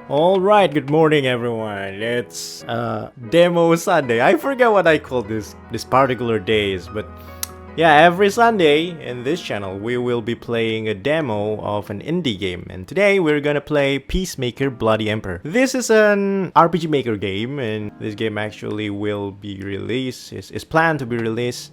Alright, good morning everyone. It's demo Sunday. I forget what I call this particular days, but yeah, every Sunday in this channel we will be playing a demo of an indie game, and today we're gonna play Peacemaker Bloody Emperor. This is an RPG Maker game, and this game actually will be released, is planned to be released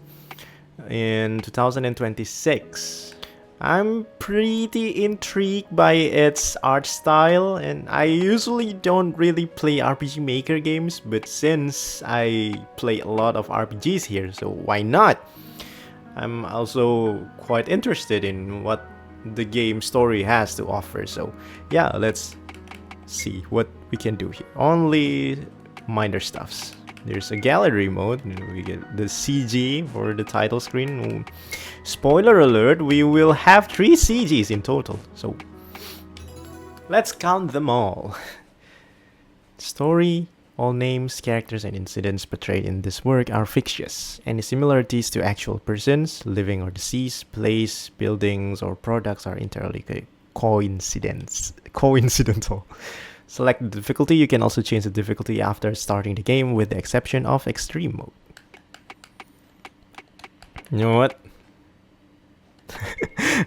in 2026. I'm pretty intrigued by its art style, and I usually don't really play RPG Maker games, but since I play a lot of RPGs here, so why not? I'm also quite interested in what the game story has to offer, so yeah, let's see what we can do here. Only minor stuffs. There's a gallery mode, we get the CG for the title screen. Spoiler alert, we will have 3 CGs in total, so let's count them all. Story: all names, characters, and incidents portrayed in this work are fictitious. Any similarities to actual persons, living or deceased, place, buildings, or products are entirely coincidental. Select the difficulty. You can also change the difficulty after starting the game, with the exception of extreme mode. You know what?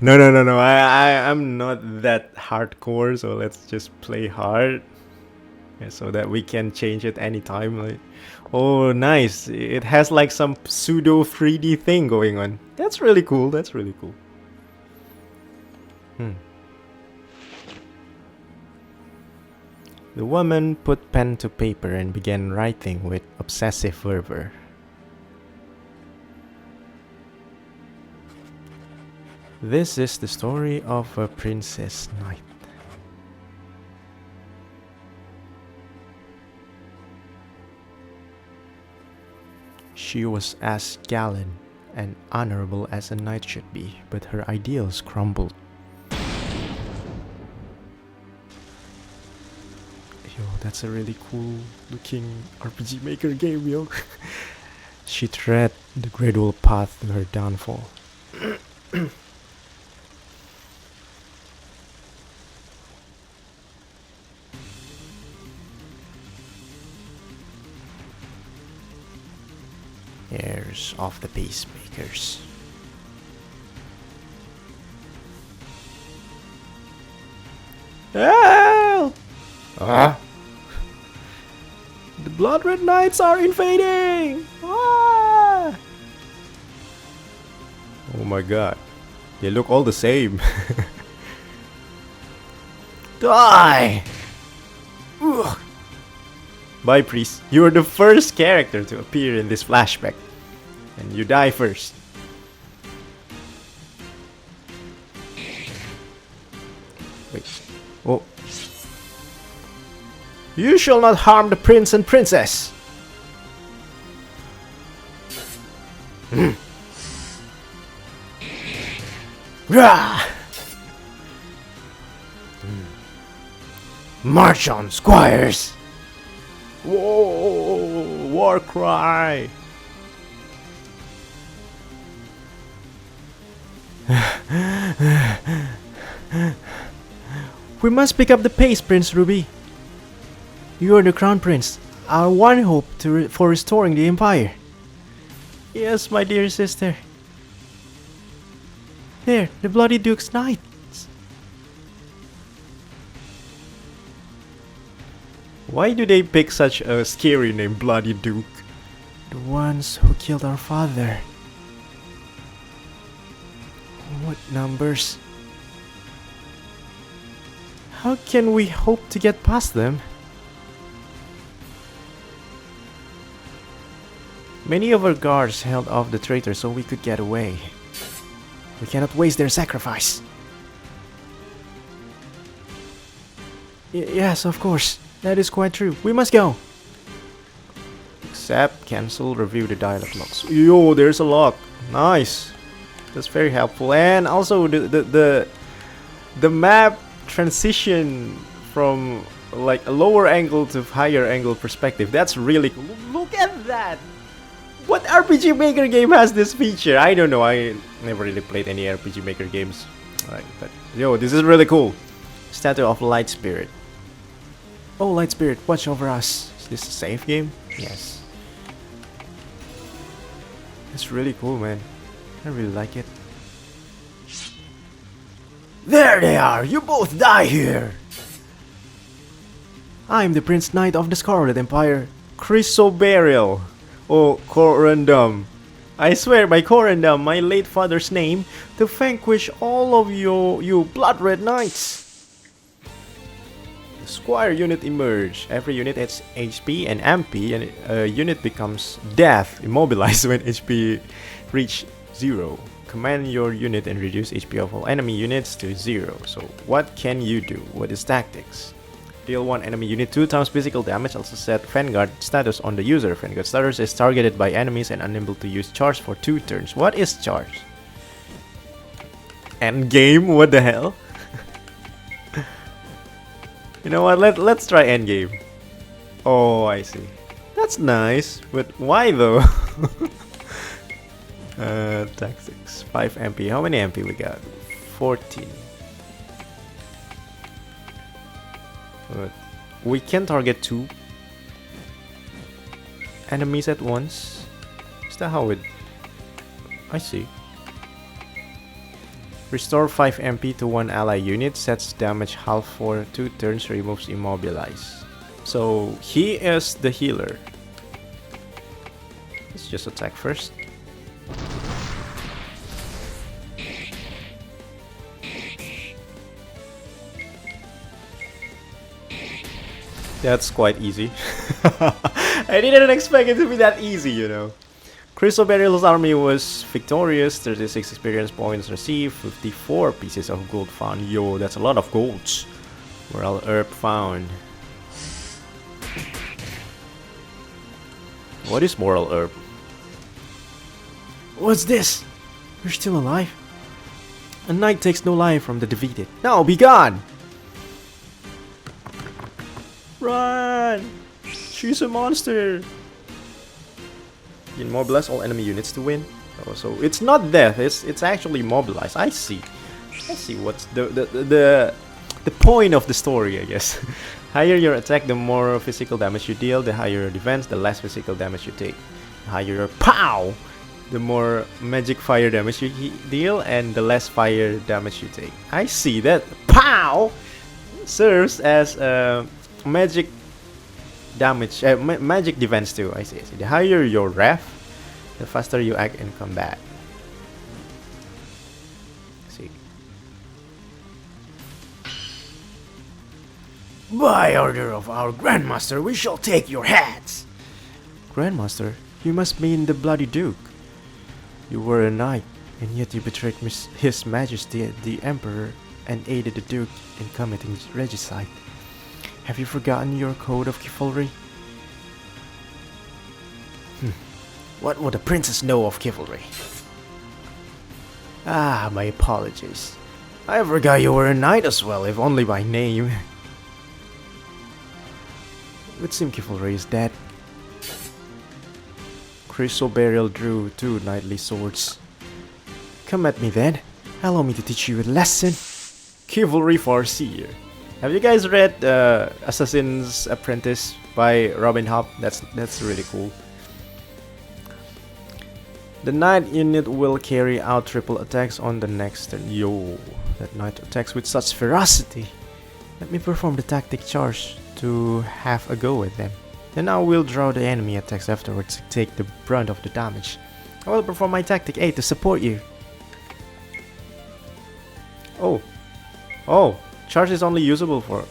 No. I'm not that hardcore, so let's just play hard, so that we can change it anytime. Like, oh, nice! It has like some pseudo 3D thing going on. That's really cool. That's really cool. The woman put pen to paper and began writing with obsessive fervor. This is the story of a princess knight. She was as gallant and honorable as a knight should be, but her ideals crumbled. Yo, that's a really cool looking RPG Maker game, yo. She tread the gradual path to her downfall. Heirs of the Peacemakers. Help! The Blood Red Knights are invading! Ah! Oh my god. They look all the same. Die! Ugh. Bye, priest. You are the first character to appear in this flashback, and you die first. Wait. Oh. You shall not harm the prince and princess. Rah! March on, squires! Whoa! War cry! We must pick up the pace, Prince Ruby. You are the crown prince, our one hope for restoring the empire. Yes, my dear sister. There, the Bloody Duke's knights. Why do they pick such a scary name, Bloody Duke? The ones who killed our father. What numbers? How can we hope to get past them? Many of our guards held off the traitors so we could get away. We cannot waste their sacrifice. Yes, of course. That is quite true. We must go. Accept, cancel, review the dialogue logs. Yo, there's a log. Nice. That's very helpful. And also the map transition from like a lower angle to higher angle perspective. That's really cool. Look at that. What RPG Maker game has this feature? I don't know. I never really played any RPG Maker games. But yo, this is really cool. Statue of Light Spirit. Oh, Light Spirit, watch over us. Is this a safe game? Yes. It's really cool, man. I really like it. There they are! You both die here! I'm the Prince Knight of the Scarlet Empire, Chrysoberial. Oh, Corundum. I swear by Corundum, my late father's name, to vanquish all of you blood red knights. Squire unit emerge. Every unit has HP and MP, and a unit becomes death, immobilized when HP reach 0. Command your unit and reduce HP of all enemy units to 0. So what can you do? What is tactics? Deal 1 enemy unit 2 times physical damage. Also set Vanguard status on the user. Vanguard status is targeted by enemies and unable to use charge for 2 turns. What is charge? Endgame? What the hell? You know what? Let's try endgame. Oh, I see. That's nice, but why though? Tactics 5 MP. How many MP we got? 14. But we can target 2 enemies at once. Is that how it? I see. Restore 5 MP to 1 ally unit, sets damage half for 2 turns, removes immobilize. So he is the healer. Let's just attack first. That's quite easy. I didn't expect it to be that easy, you know. Chrysoberial's army was victorious, 36 experience points received, 54 pieces of gold found. Yo, that's a lot of golds. Morale herb found. What is moral herb? What's this? You're still alive? A knight takes no life from the defeated. Now be gone! Run! She's a monster! Immobilize all enemy units to win. Oh, so it's not death, it's actually mobilized. I see what's the point of the story, I guess. Higher your attack, the more physical damage you deal. The higher your defense, the less physical damage you take. The higher your POW, the more magic fire damage you deal, and the less fire damage you take. I see that POW serves as magic damage, magic defense too. I see. The higher your ref, the faster you act in combat. See. By order of our Grandmaster, we shall take your heads. Grandmaster? You must mean the Bloody Duke. You were a knight, and yet you betrayed His Majesty the Emperor and aided the Duke in committing regicide. Have you forgotten your code of chivalry? What would the princess know of chivalry? Ah, my apologies. I forgot you were a knight as well, if only by name. It would seem chivalry is dead. Chrysoberial drew 2 knightly swords. Come at me then. Allow me to teach you a lesson. Chivalry Farseer. Have you guys read Assassin's Apprentice by Robin Hobb? That's really cool. The knight unit will carry out triple attacks on the next turn. Yo, that knight attacks with such ferocity. Let me perform the tactic charge to have a go at them. Then I will draw the enemy attacks afterwards to take the brunt of the damage. I will perform my tactic A to support you. Oh, charge is only usable for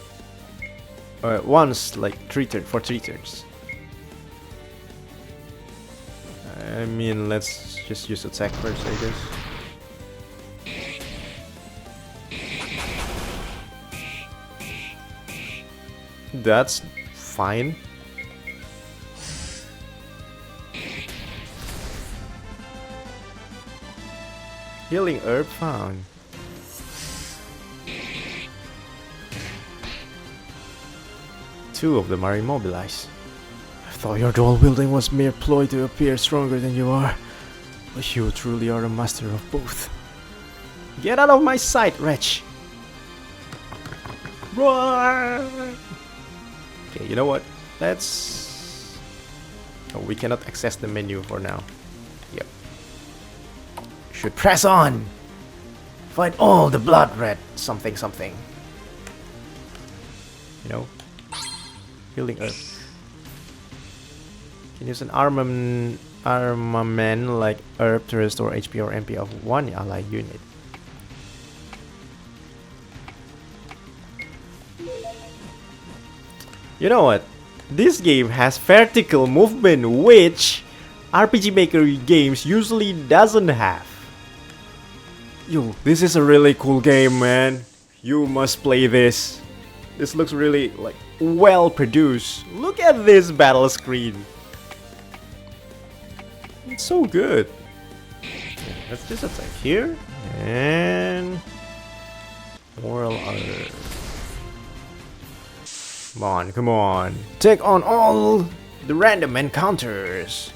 once, like 3 turns. I mean, let's just use attack first, I guess. That's fine. Healing herb found. Two of them are immobilized. I thought your dual wielding was mere ploy to appear stronger than you are, but you truly are a master of both. Get out of my sight, wretch! Run! Okay, you know what? Let's... Oh, we cannot access the menu for now. Yep. Should press on! Find all the blood red something something. You know? Healing Earth. Can use an armament like herb to restore HP or MP of one ally unit. You know what? This game has vertical movement, which RPG Maker games usually doesn't have. Yo, this is a really cool game, man. You must play this. This looks really like well produced. Look at this battle screen. It's so good. Let's just attack here and Moral Alert. Come on, come on. Take on all the random encounters.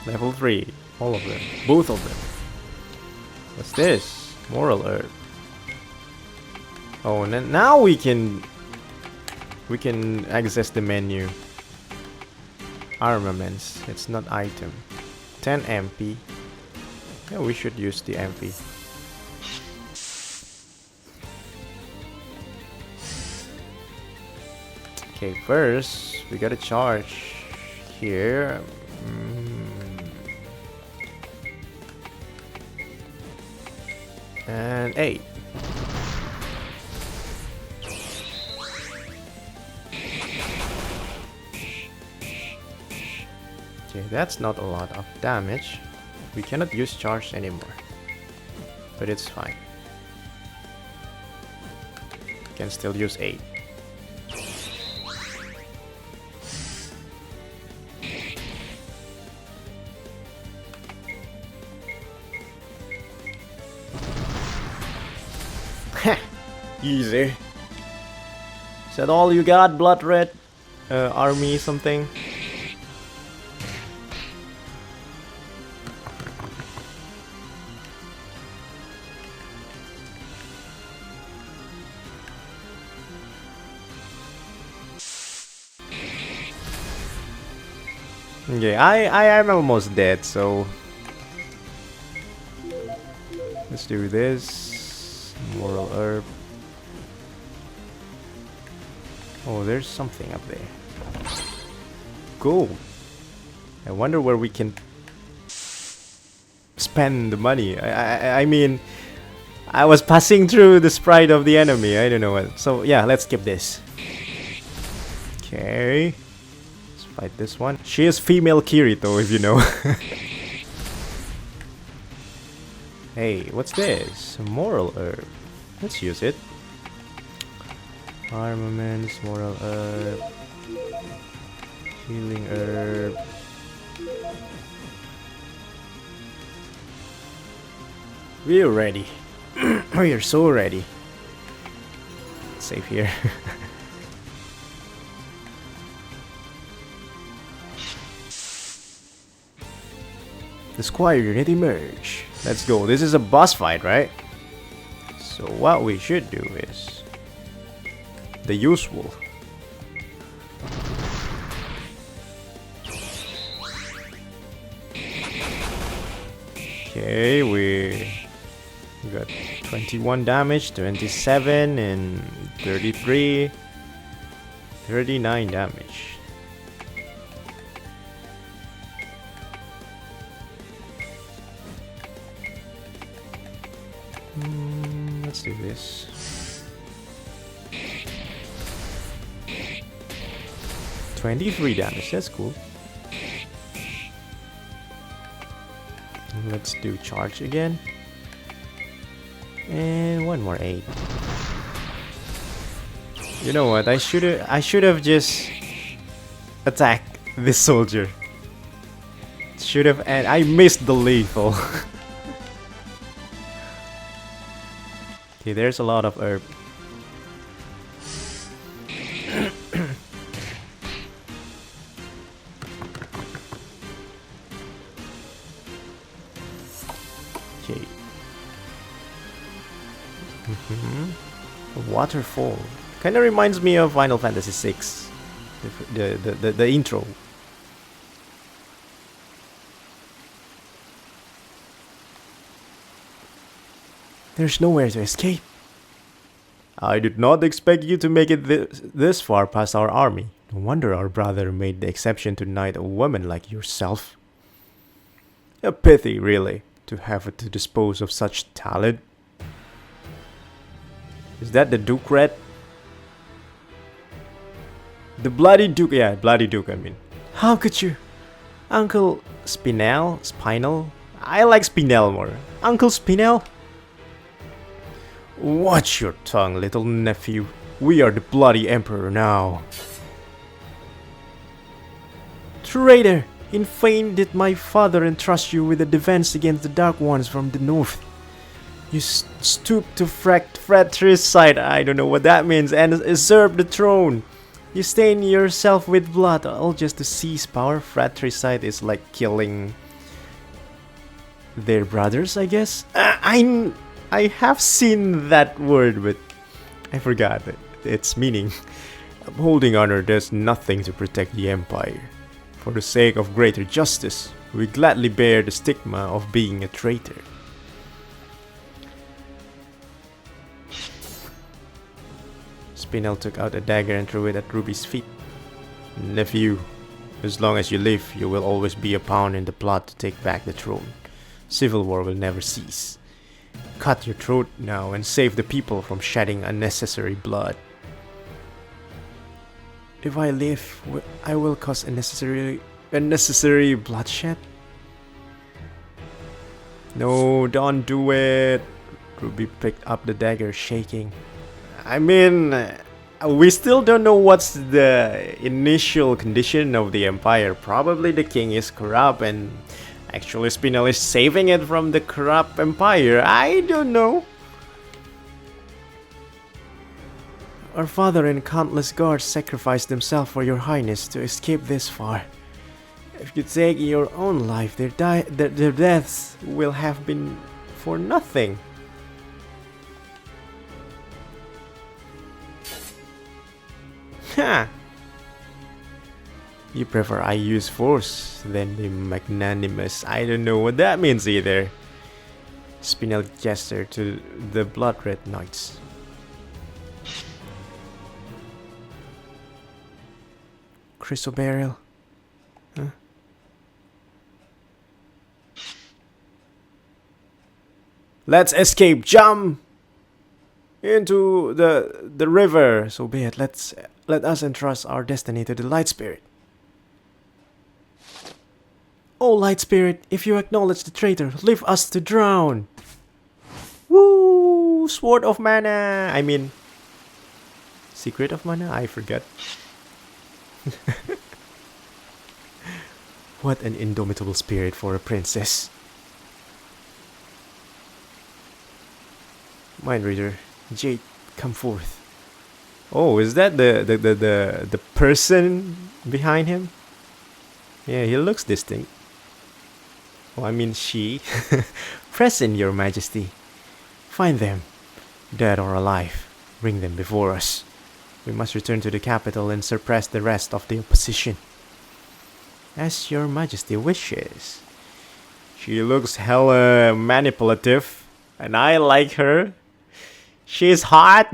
Level 3. All of them. Both of them. What's this? Moral Herb. Oh, and then now we can access the menu. Armaments. It's not item. 10 MP. Yeah, we should use the MP. Okay, first we gotta charge here. And 8. Okay, that's not a lot of damage. We cannot use charge anymore, but it's fine. Can still use 8. Easy. Is that all you got, Blood Red? Army something? Okay, I am almost dead, so let's do this. Moral Herb. Oh, there's something up there. Cool. I wonder where we can spend the money. I mean, I was passing through the sprite of the enemy. I don't know what. So yeah, let's skip this. Okay. Let's fight this one. She is female Kirito, if you know. Hey, what's this? Moral Herb. Let's use it. Armaments, Moral Herb, Healing Herb. We're ready. We are so ready. Save here. The squire unit emerge. Let's go. This is a boss fight, right? So what we should do is the usual. Okay, we got 21 damage, 27 and 33, 39 damage. Let's do this. $23 damage, that's cool. Let's do charge again. And one more 8. You know what? I should have just attacked this soldier. Should have, and I missed the lethal. Okay, there's a lot of herb. Okay, A waterfall. Kinda reminds me of Final Fantasy VI. The intro. There's nowhere to escape. I did not expect you to make it this far past our army. No wonder our brother made the exception to knight a woman like yourself. A pity, really, to have to dispose of such talent. Is that the Duke Red? The Bloody Duke, yeah, Bloody Duke, I mean. How could you? Uncle Spinel? I like Spinel more. Uncle Spinel? Watch your tongue, little nephew. We are the Bloody Emperor now. Traitor! In vain did my father entrust you with the defense against the Dark Ones from the north. You stooped to fratricide, I don't know what that means, and usurp the throne. You stain yourself with blood, all just to seize power. Fratricide is like killing their brothers, I guess. I have seen that word, but I forgot its meaning. Upholding honor does nothing to protect the Empire. For the sake of greater justice, we gladly bear the stigma of being a traitor. Spinel took out a dagger and threw it at Ruby's feet. Nephew, as long as you live, you will always be a pawn in the plot to take back the throne. Civil war will never cease. Cut your throat now and save the people from shedding unnecessary blood. If I live, I will cause unnecessary bloodshed. No, don't do it. Ruby picked up the dagger, shaking. I mean, we still don't know what's the initial condition of the Empire. Probably the king is corrupt and actually Spinel is saving it from the corrupt Empire. I don't know. Our father and countless guards sacrificed themselves for your highness to escape this far. If you take your own life, their deaths will have been for nothing. Ha! You prefer I use force than be magnanimous. I don't know what that means either. Spinel gestured to the blood-red knights. Crystal burial. Huh? Let's escape! Jump into the river. So be it. Let us entrust our destiny to the Light Spirit. Oh, Light Spirit, if you acknowledge the traitor, leave us to drown. Woo! Sword of Mana. I mean, Secret of Mana. I forgot. What an indomitable spirit for a princess. Mind Reader, Jade, come forth. Oh, is that the person behind him? Yeah, he looks distinct. Oh, I mean she. Present, your majesty. Find them, dead or alive. Bring them before us. We must return to the capital and suppress the rest of the opposition. As your majesty wishes. She looks hella manipulative, and I like her. She's hot.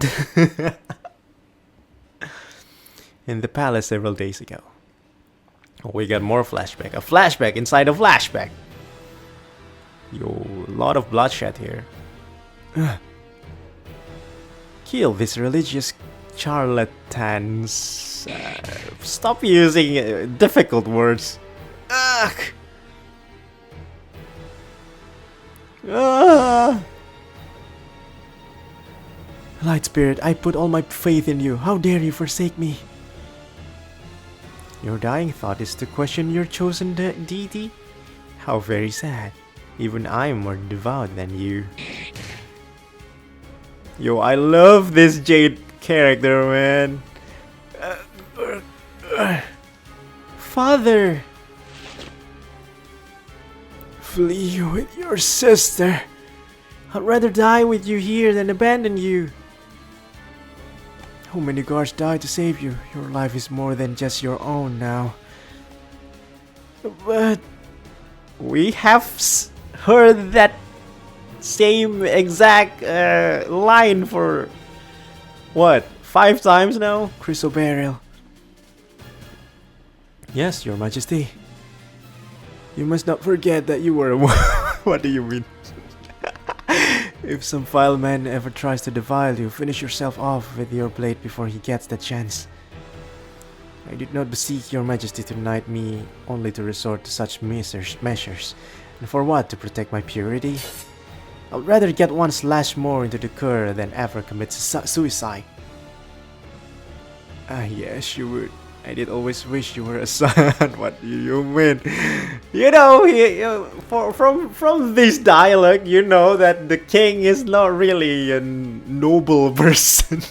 In the palace several days ago. Oh, we got more flashback. A flashback inside a flashback. Yo, a lot of bloodshed here. Kill these religious charlatans. Stop using difficult words. Ugh. Light Spirit, I put all my faith in you. How dare you forsake me? Your dying thought is to question your chosen deity? How very sad. Even I am more devout than you. Yo, I love this Jade character, man. Father! Flee with your sister. I'd rather die with you here than abandon you. How many guards died to save you? Your life is more than just your own now. But we have heard that same exact line for what, 5 times now? Crystal Burial. Yes, Your Majesty. You must not forget that you were a What do you mean? If some vile man ever tries to defile you, finish yourself off with your blade before he gets the chance. I did not beseech Your Majesty to knight me only to resort to such measures. And for what? To protect my purity? I'd rather get one slash more into the cur than ever commit suicide. Ah yes, you would. I did always wish you were a son. What do you mean? You know, from this dialogue, you know that the king is not really a noble person.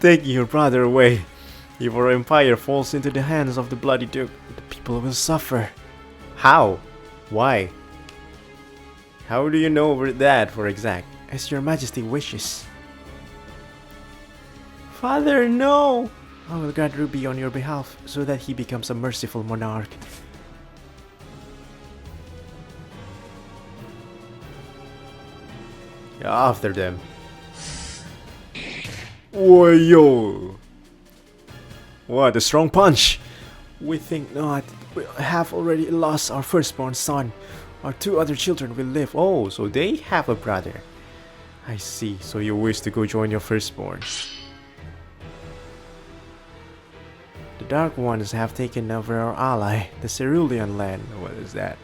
Taking your brother away. If our empire falls into the hands of the bloody duke, the people will suffer. How? Why? How do you know that for exact? As Your Majesty wishes. Father, no! I will guard Ruby on your behalf, so that he becomes a merciful monarch. Yeah, after them. Whoa, yo! What a strong punch! We think not. We have already lost our firstborn son. Our 2 other children will live. Oh, so they have a brother. I see. So you wish to go join your firstborn. The Dark Ones have taken over our ally, the Cerulean land. What is that?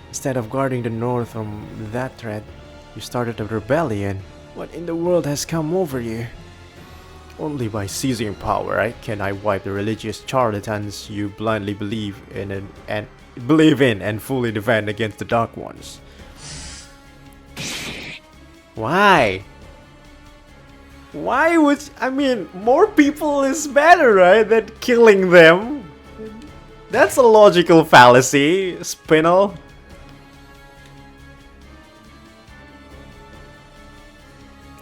Instead of guarding the north from that threat, you started a rebellion. What in the world has come over you? Only by seizing power, can I wipe the religious charlatans you blindly believe in and fully defend against the Dark Ones. Why? Why would... I mean, more people is better, right, than killing them? That's a logical fallacy, Spinel.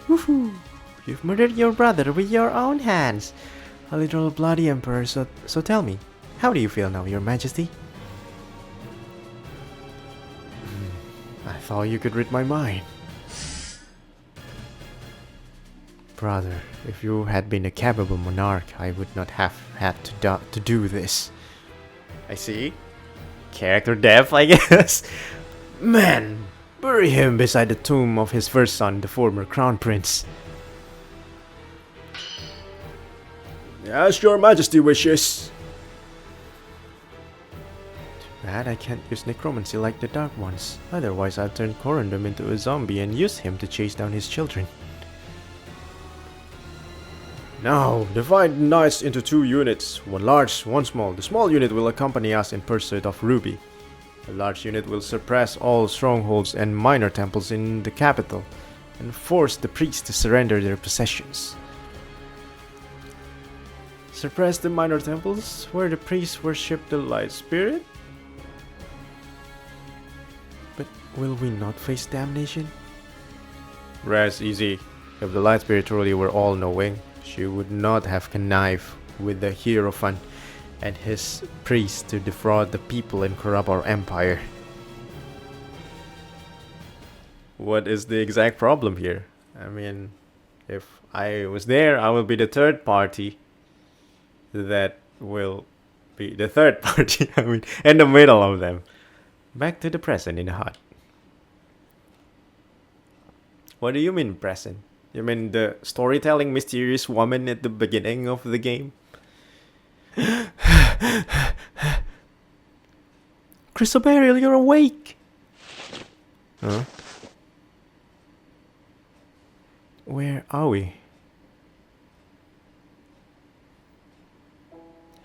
Woohoo! You've murdered your brother with your own hands. A literal bloody emperor, so tell me, how do you feel now, Your Majesty? I thought you could read my mind. Brother, if you had been a capable monarch, I would not have had to do this. I see. Character depth, I guess. Man, bury him beside the tomb of his first son, the former crown prince. As Your Majesty wishes. Too bad I can't use necromancy like the Dark Ones. Otherwise I'll turn Corundum into a zombie and use him to chase down his children. Now, divide knights into 2 units, one large, one small. The small unit will accompany us in pursuit of Ruby. The large unit will suppress all strongholds and minor temples in the capital, and force the priests to surrender their possessions. Suppress the minor temples where the priests worship the light spirit? But will we not face damnation? Rest easy. If the light spirit truly were all-knowing, she would not have connived with the Hierophant and his priests to defraud the people and corrupt our empire. What is the exact problem here? I mean, if I was there, I will be the third party. That will be the third party, I mean, in the middle of them. Back to the present in the hut. What do you mean present? You mean the storytelling mysterious woman at the beginning of the game? Crystal Burial, you're awake! Huh? Where are we?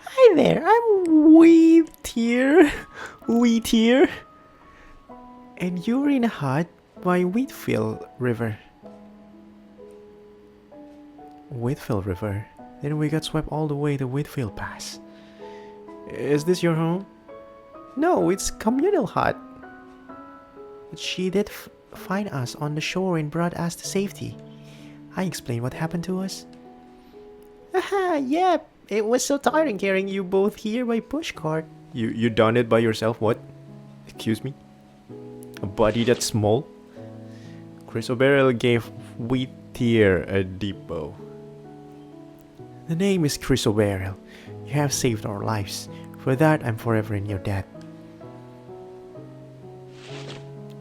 Hi there, I'm Wheat here. Wheat here. And you're in a hut by Wheatfield River. Wheatfield River? Then we got swept all the way to Wheatfield Pass. Is this your home? No, it's communal hut. She did find us on the shore and brought us to safety. I explained what happened to us. Haha, yeah, it was so tiring carrying you both here by pushcart. You done it by yourself, what? Excuse me? A body that small? Chrysoberyl gave Wheatear a deep bow. The name is Chrysoberyl. You have saved our lives. For that, I'm forever in your debt.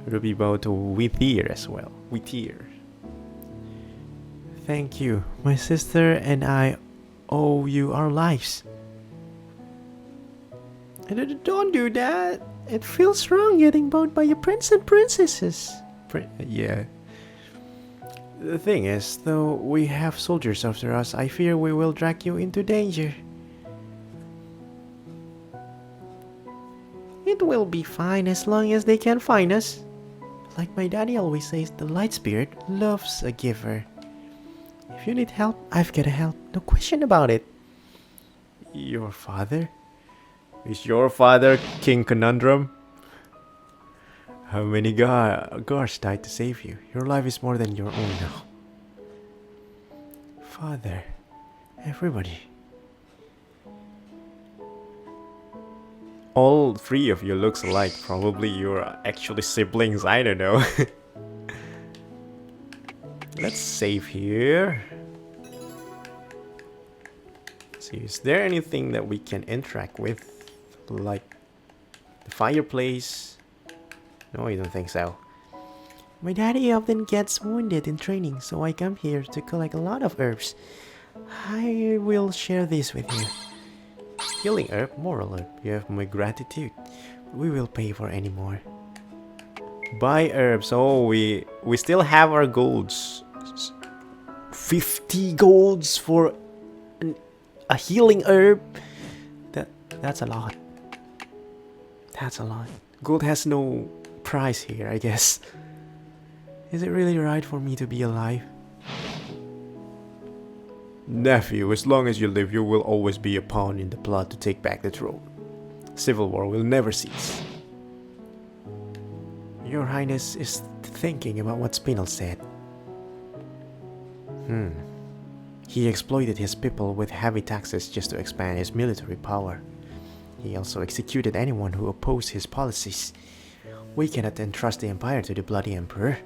Ruby bowed to Wheatear as well. Wheatear. Thank you. My sister and I owe you our lives. Don't do that. It feels wrong getting bowed by your prince and princesses. Yeah. The thing is, though we have soldiers after us, I fear we will drag you into danger. It will be fine as long as they can find us. Like my daddy always says, the light spirit loves a giver. If you need help, I've gotta help. No question about it. Your father? Is your father King Conundrum? How many guards died to save you? Your life is more than your own now. Father. Everybody. All three of you looks alike. Probably you're actually siblings, I don't know. Let's save here. Let's see, is there anything that we can interact with? Like the fireplace? No, I don't think so. My daddy often gets wounded in training, so I come here to collect a lot of herbs. I will share this with you. Healing herb, moral herb. You have my gratitude. We will pay for any more. Buy herbs. Oh, we still have our golds. 50 golds for a healing herb. That's a lot. That's a lot. Gold has no price here, I guess. Is it really right for me to be alive? Nephew, as long as you live, you will always be a pawn in the plot to take back the throne. Civil war will never cease. Your Highness is thinking about what Spinel said. He exploited his people with heavy taxes just to expand his military power. He also executed anyone who opposed his policies. We cannot entrust the empire to the bloody emperor.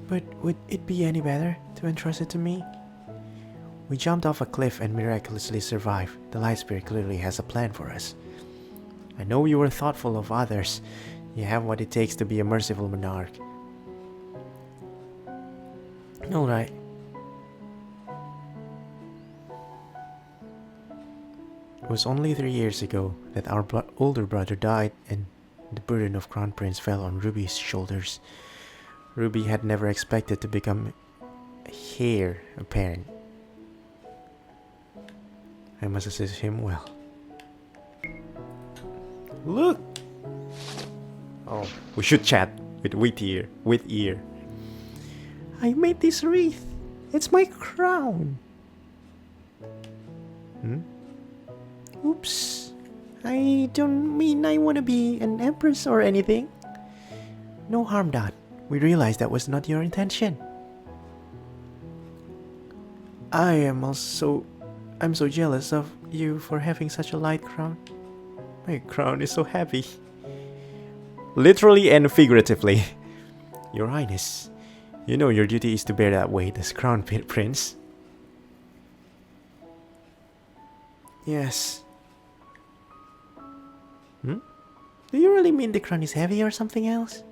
But would it be any better to entrust it to me? We jumped off a cliff and miraculously survived. The Light Spirit clearly has a plan for us. I know you were thoughtful of others. You have what it takes to be a merciful monarch. Alright. It was only 3 years ago that our older brother died and the burden of Crown Prince fell on Ruby's shoulders. Ruby had never expected to become heir apparent. I must assist him well. Look! Oh, we should chat with Wheatear. I made this wreath. It's my crown. Oops. I don't mean I want to be an empress or anything. No harm done. We realized that was not your intention. I'm so jealous of you for having such a light crown. My crown is so heavy. Literally and figuratively. Your Highness, you know your duty is to bear that weight as Crown Prince. Yes. Do you really mean the crown is heavy or something else?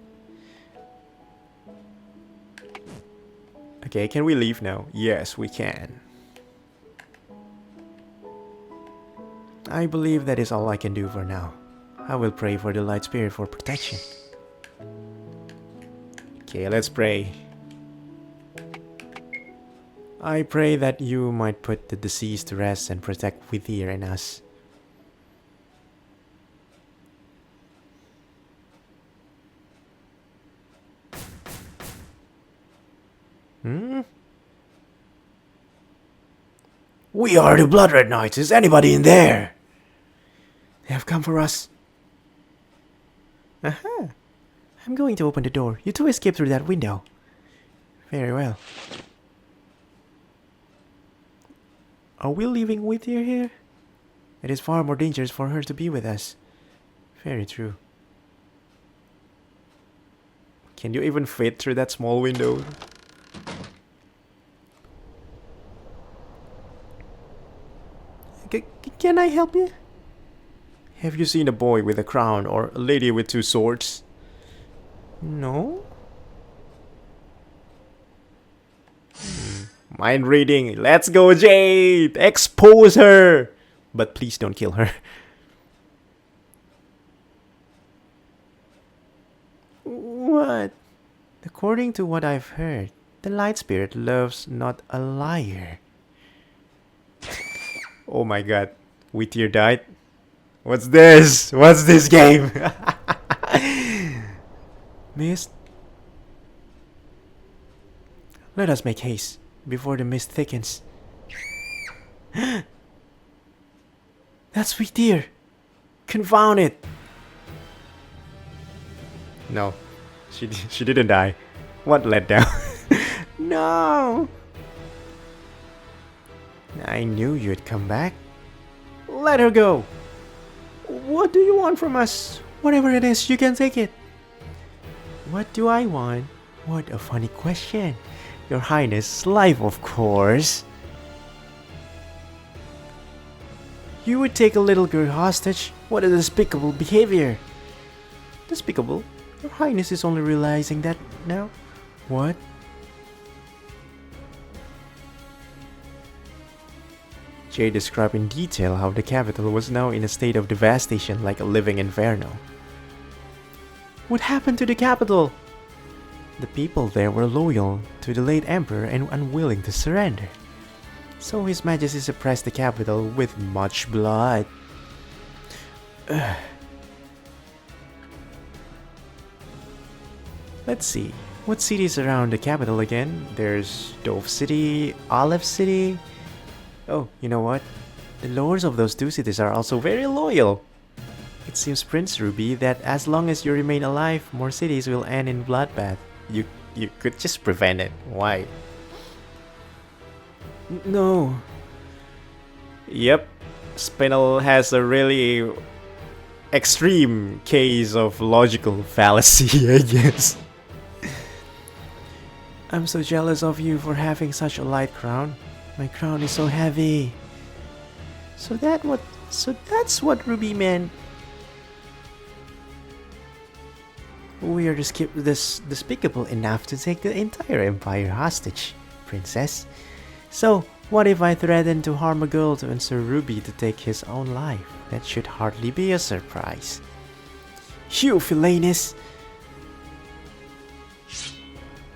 Okay, can we leave now? Yes, we can. I believe that is all I can do for now. I will pray for the Light Spirit for protection. Okay, let's pray. I pray that you might put the deceased to rest and protect Wheatear and us. We are the Blood Red Knights. Is anybody in there? They have come for us. Aha. I'm going to open the door. You two escape through that window. Very well. Are we leaving Whittier here? It is far more dangerous for her to be with us. Very true. Can you even fit through that small window? Can I help you? Have you seen a boy with a crown or a lady with two swords? No? Mind reading. Let's go, Jade! Expose her! But please don't kill her. What? According to what I've heard, the light spirit loves not a liar. Oh my god. Whittier died? What's this? What's this game? Mist? Let us make haste before the mist thickens. That's Whittier. Confound it. No, she didn't die. What letdown. No. I knew you'd come back. Let her go. What do you want from us? Whatever it is, you can take it. What do I want? What a funny question. Your Highness, life, of course. You would take a little girl hostage? What a despicable behavior. Despicable? Your Highness is only realizing that now? What? Jay described in detail how the capital was now in a state of devastation like a living inferno. What happened to the capital? The people there were loyal to the late emperor and unwilling to surrender. So His Majesty suppressed the capital with much blood. Let's see. What cities around the capital again? There's Dove City, Olive City. Oh, you know what? The lords of those two cities are also very loyal. It seems, Prince Ruby, that as long as you remain alive, more cities will end in bloodbath. You could just prevent it. Why? No. Yep. Spinel has a really extreme case of logical fallacy, I guess. I'm so jealous of you for having such a light crown. My crown is so heavy. So that's what Ruby meant. We are despicable enough to take the entire empire hostage, Princess. So, what if I threaten to harm a girl to ensure Ruby to take his own life? That should hardly be a surprise. You villainous!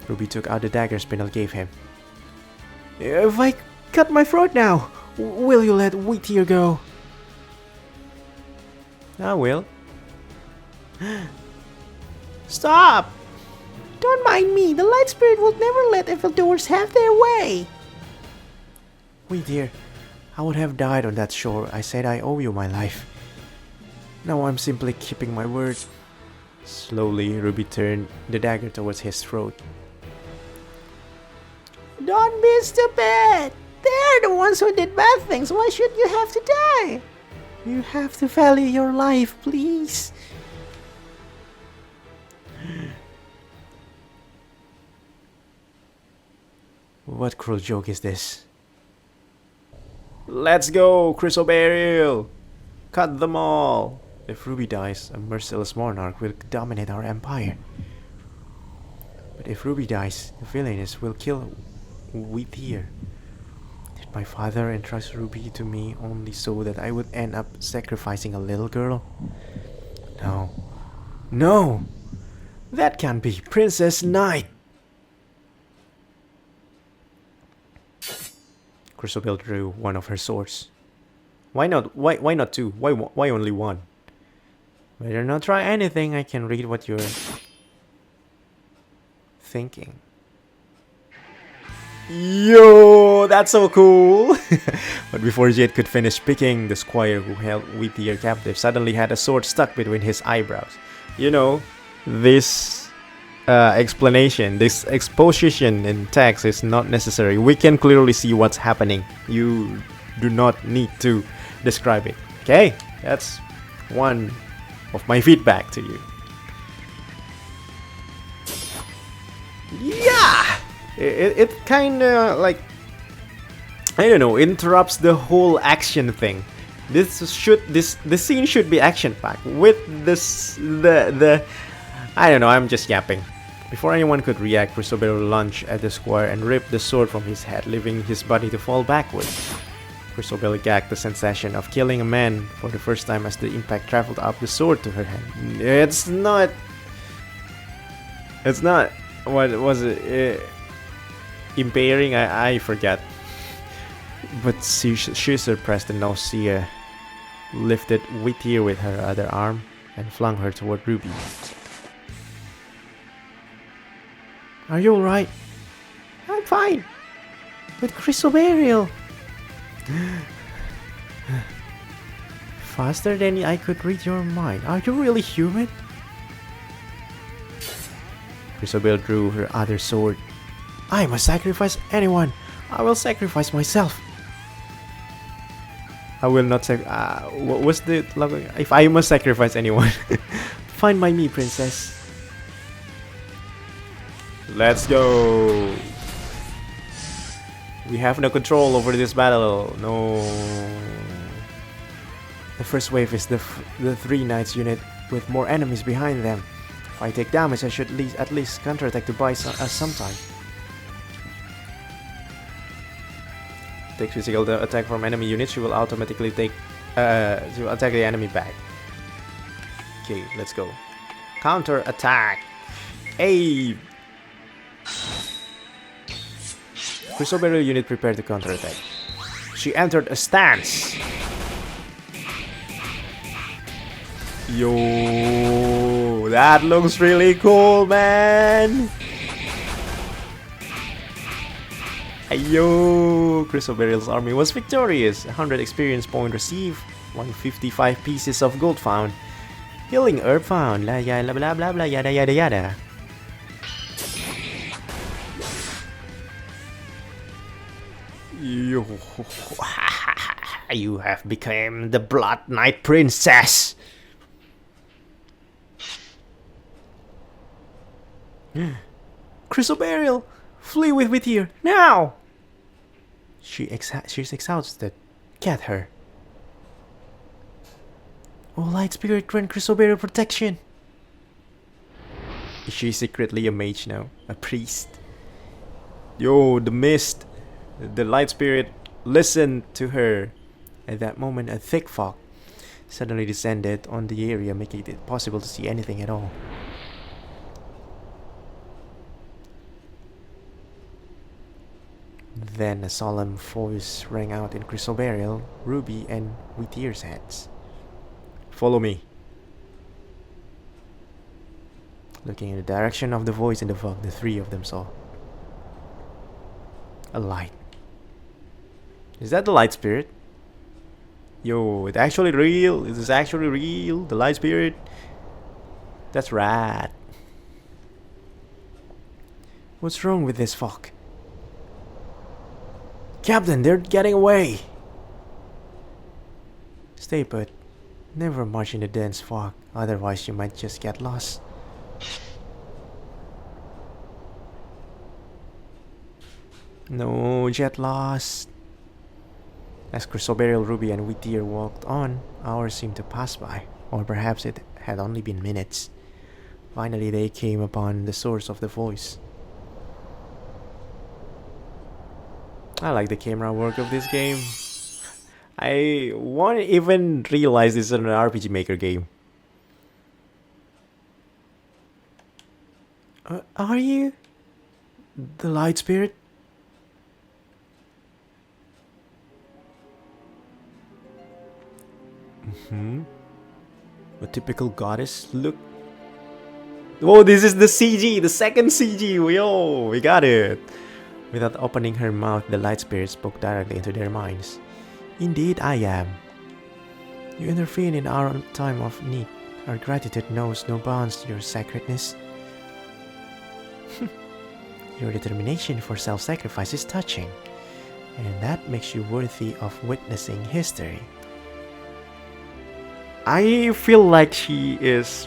Ruby took out the dagger Spinel gave him. If I cut my throat now, will you let Whittier go? I will. Stop! Don't mind me, the light spirit will never let evildoers have their way. Whittier, I would have died on that shore. I said I owe you my life. Now I'm simply keeping my word. Slowly, Ruby turned the dagger towards his throat. Don't be stupid! They're the ones who did bad things. Why should you have to die? You have to value your life, please. What cruel joke is this? Let's go, Chrysoberial! Cut them all! If Ruby dies, a merciless monarch will dominate our empire. But if Ruby dies, the villainess will kill Whittier. Did my father entrust Ruby to me only so that I would end up sacrificing a little girl? No. No! That can't be, Princess Knight! Chrysobel drew one of her swords. Why not? Why not two? Why only one? Better not try anything. I can read what you're thinking. Yo, that's so cool! But before Jade could finish speaking, the squire who held Whittier captive suddenly had a sword stuck between his eyebrows. You know, this explanation. This exposition in text is not necessary. We can clearly see what's happening. You do not need to describe it. Okay, that's one of my feedback to you. Yeah, it kind of like, I don't know, interrupts the whole action thing. The scene should be action packed with this the I don't know. I'm just yapping. Before anyone could react, Christobel lunged at the squire and ripped the sword from his head, leaving his body to fall backwards. Christobel gagged the sensation of killing a man for the first time as the impact traveled up the sword to her hand. It's not. What was it? Impairing? I forget. But she suppressed the nausea, lifted Whittier with her other arm, and flung her toward Ruby. Are you alright? I'm fine. With Christoberial. Faster than I could read your mind. Are you really human? Christobel drew her other sword. I must sacrifice anyone. I will sacrifice myself. I will not what was the if I must sacrifice anyone? Find my me, princess. Let's go. We have no control over this battle. No. The first wave is the 3 knights unit with more enemies behind them. If I take damage, I should at least counterattack to buy us some time. Take physical attack from enemy units, she will automatically take she will attack the enemy back. Okay, let's go. Counter attack. Hey. Christoberial unit prepared to counter attack. She entered a stance. Yo, that looks really cool, man. Yo, Christoberial's army was victorious. 100 experience point received, 155 pieces of gold found, healing herb found, la blah blah blah blah yada yada yada. You have become the Blood Knight Princess. Christoberial, flee with Whittier now. She's exhausted. Get her. Oh, Light Spirit grant Christoberial protection. Is she secretly a mage now? A priest? Yo, the mist. The Light Spirit listened to her. At that moment, a thick fog suddenly descended on the area, making it impossible to see anything at all. Then a solemn voice rang out in Christoberial, Ruby, and Whittier's heads. Follow me. Looking in the direction of the voice in the fog, the 3 of them saw a light. Is that the Light Spirit? Yo, it's actually real. Is this actually real? The Light Spirit? That's rad. What's wrong with this fog? Captain, they're getting away. Stay put. Never march in the dense fog, otherwise you might just get lost. No, get lost. As Christoberial, Ruby, and Whittier walked on, hours seemed to pass by, or perhaps it had only been minutes. Finally, they came upon the source of the voice. I like the camera work of this game. I won't even realize this is an RPG Maker game. Are you the Light Spirit? A typical goddess look. Oh, this is the CG, the second CG. We got it. Without opening her mouth, the Light Spirit spoke directly into their minds. Indeed, I am. You intervene in our time of need. Our gratitude knows no bounds to your sacredness. Your determination for self-sacrifice is touching, and that makes you worthy of witnessing history. I feel like she is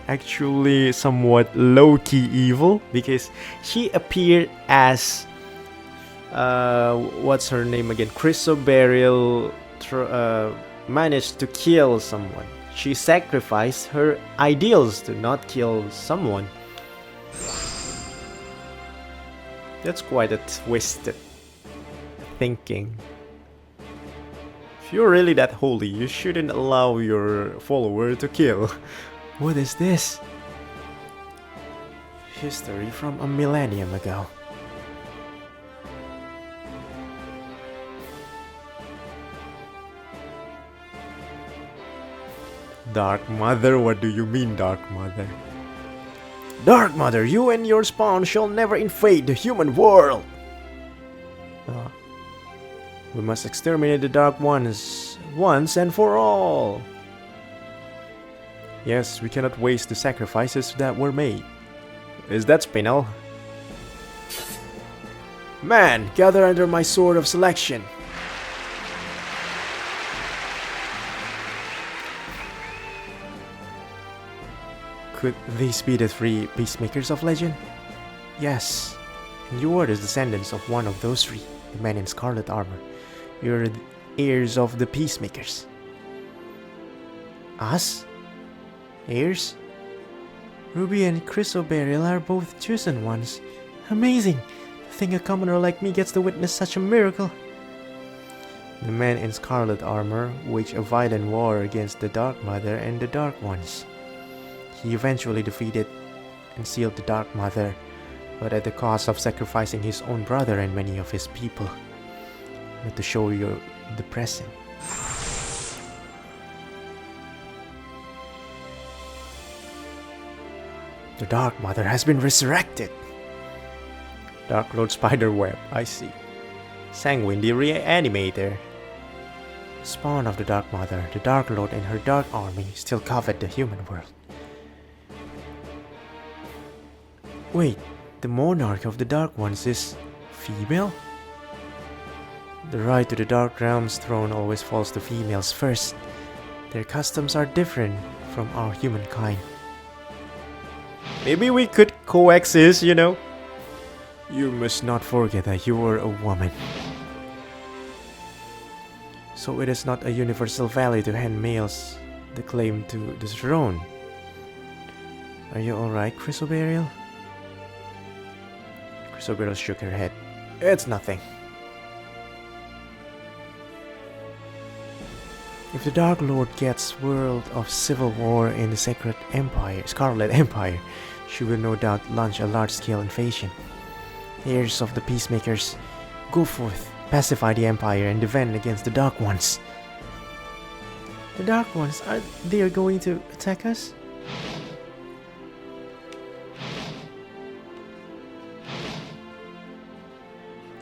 actually somewhat low-key evil because she appeared as what's her name again? Chrysoberial managed to kill someone. She sacrificed her ideals to not kill someone. That's quite a twisted thinking. If you're really that holy, you shouldn't allow your follower to kill. What is this? History from a millennium ago. Dark Mother? What do you mean, Dark Mother? Dark Mother, you and your spawn shall never invade the human world! We must exterminate the Dark Ones once and for all! Yes, we cannot waste the sacrifices that were made. Is that Spinel? Man, gather under my sword of selection! Could these be the three Peacemakers of legend? Yes, and you are the descendants of one of those three, the man in scarlet armor. You're the heirs of the Peacemakers. Us? Heirs? Ruby and Chrysoberial are both chosen ones. Amazing! To think a commoner like me gets to witness such a miracle. The man in scarlet armor waged a violent war against the Dark Mother and the Dark Ones. He eventually defeated and sealed the Dark Mother, but at the cost of sacrificing his own brother and many of his people. But to show you the present. The Dark Mother has been resurrected! Dark Lord Spiderweb, I see. Sanguine the Reanimator. Spawn of the Dark Mother, the Dark Lord and her Dark Army still covet the human world. Wait, the monarch of the Dark Ones is female? The right to the Dark Realm's throne always falls to females first. Their customs are different from our humankind. Maybe we could coexist, you know? You must not forget that you are a woman. So it is not a universal value to hand males the claim to the throne. Are you alright, Chrysoberial? Chrysoberial shook her head. It's nothing. If the Dark Lord gets word of civil war in the Sacred Empire, Scarlet Empire, she will no doubt launch a large-scale invasion. Heirs of the Peacemakers, go forth, pacify the Empire, and defend against the Dark Ones. The Dark Ones, are they going to attack us?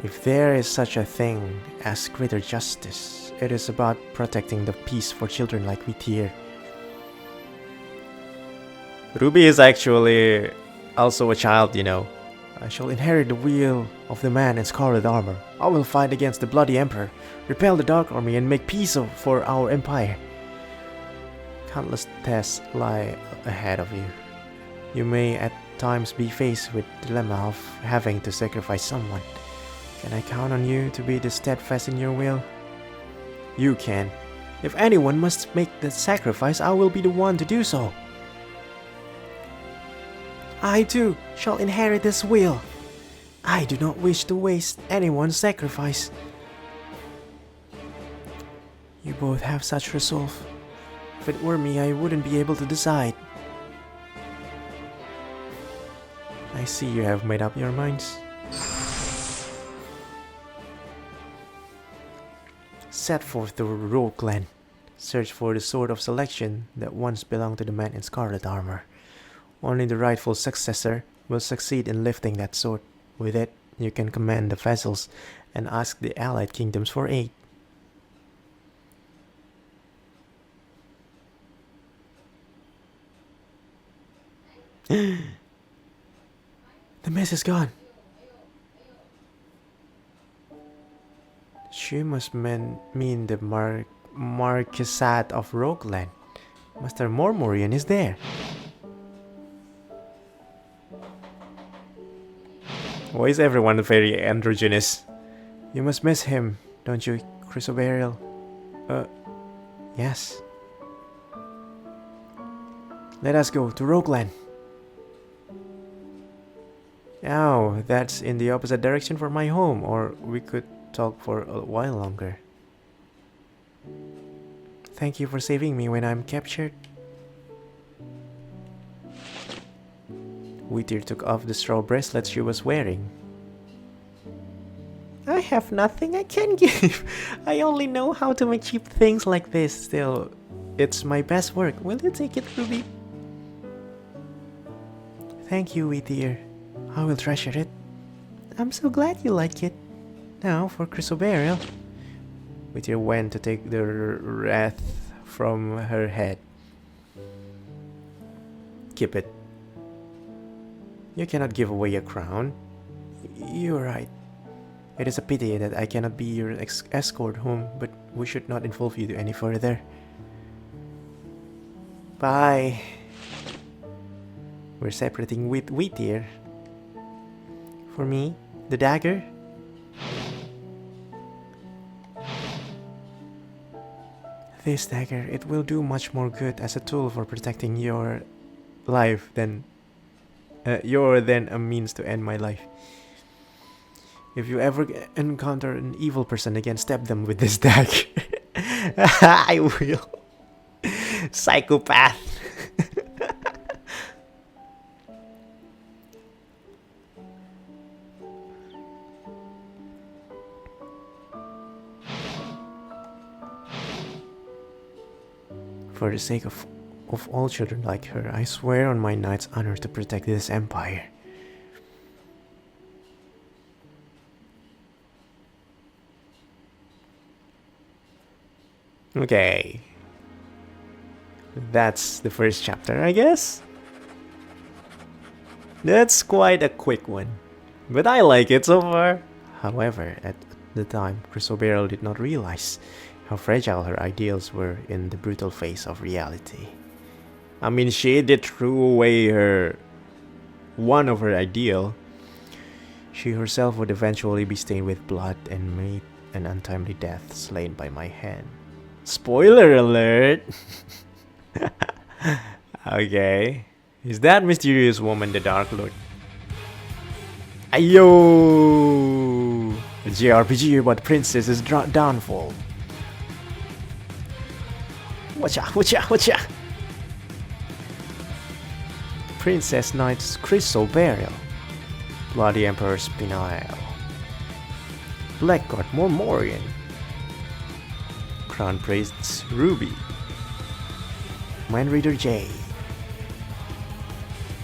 If there is such a thing as greater justice, it is about protecting the peace for children like we here. Ruby is actually also a child, you know. I shall inherit the wheel of the man in scarlet armor. I will fight against the bloody emperor, repel the Dark Army, and make peace for our empire. Countless tests lie ahead of you. You may at times be faced with the dilemma of having to sacrifice someone. Can I count on you to be steadfast in your will? You can. If anyone must make the sacrifice, I will be the one to do so. I too shall inherit this will. I do not wish to waste anyone's sacrifice. You both have such resolve. If it were me, I wouldn't be able to decide. I see you have made up your minds. Set forth to Rogue Clan. Search for the Sword of Selection that once belonged to the man in scarlet armor. Only the rightful successor will succeed in lifting that sword. With it, you can command the vessels and ask the allied kingdoms for aid. The mess is gone. She must mean the Marquisate of Rogueland. Master Mormorian is there. Why is everyone very androgynous? You must miss him, don't you, Chrysoberial? Yes. Let us go to Rogueland. Oh, that's in the opposite direction from my home, or we could talk for a while longer. Thank you for saving me when I'm captured. Whittier took off the straw bracelet she was wearing. I have nothing I can give. I only know how to make cheap things like this. Still, it's my best work. Will you take it, Ruby? Thank you, Whittier. I will treasure it. I'm so glad you like it. Now for Chrysoberial. Whittier went to take the wreath from her head. Keep it. You cannot give away a crown. You're right. It is a pity that I cannot be your escort home, but we should not involve you any further. Bye. We're separating with Whittier. For me, the dagger. This dagger, it will do much more good as a tool for protecting your life than a means to end my life. If you ever encounter an evil person again, stab them with this dagger. I will. Psychopath. For the sake of all children like her, I swear on my knight's honor to protect this empire. Okay. That's the first chapter, I guess? That's quite a quick one, but I like it so far. However, at the time, Chrysoberial did not realize how fragile her ideals were in the brutal face of reality. I mean, she did throw away one of her ideal. She herself would eventually be stained with blood and meet an untimely death slain by my hand. Spoiler alert! Okay. Is that mysterious woman the Dark Lord? Ayo! A JRPG about princess's downfall. Watcha, watcha, watcha! Princess Knight's Chrysoberial. Bloody Emperor's Peniel. Blackguard Mormorian. Crown Priest's Ruby. Mind Reader J.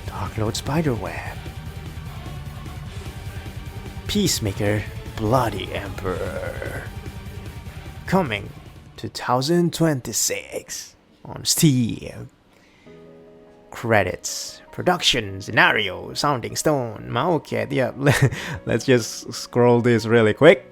Dark Lord Spiderweb. Peacemaker, Bloody Emperor. Coming 2026 on Steam. Credits, production, scenario, sounding stone, okay, yeah, let's just scroll this really quick.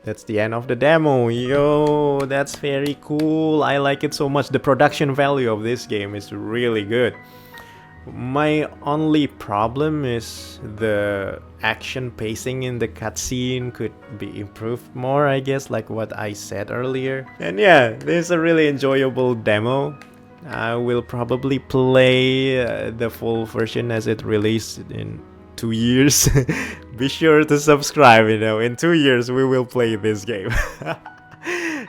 That's the end of the demo. Yo, that's very cool. I like it so much. The production value of this game is really good. My only problem is the action pacing in the cutscene could be improved more, I guess, like what I said earlier. And yeah, this is a really enjoyable demo. I will probably play the full version as it released in 2 years. Be sure to subscribe, in 2 years we will play this game.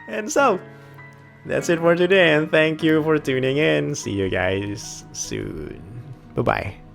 And so, that's it for today, and thank you for tuning in. See you guys soon. Bye-bye.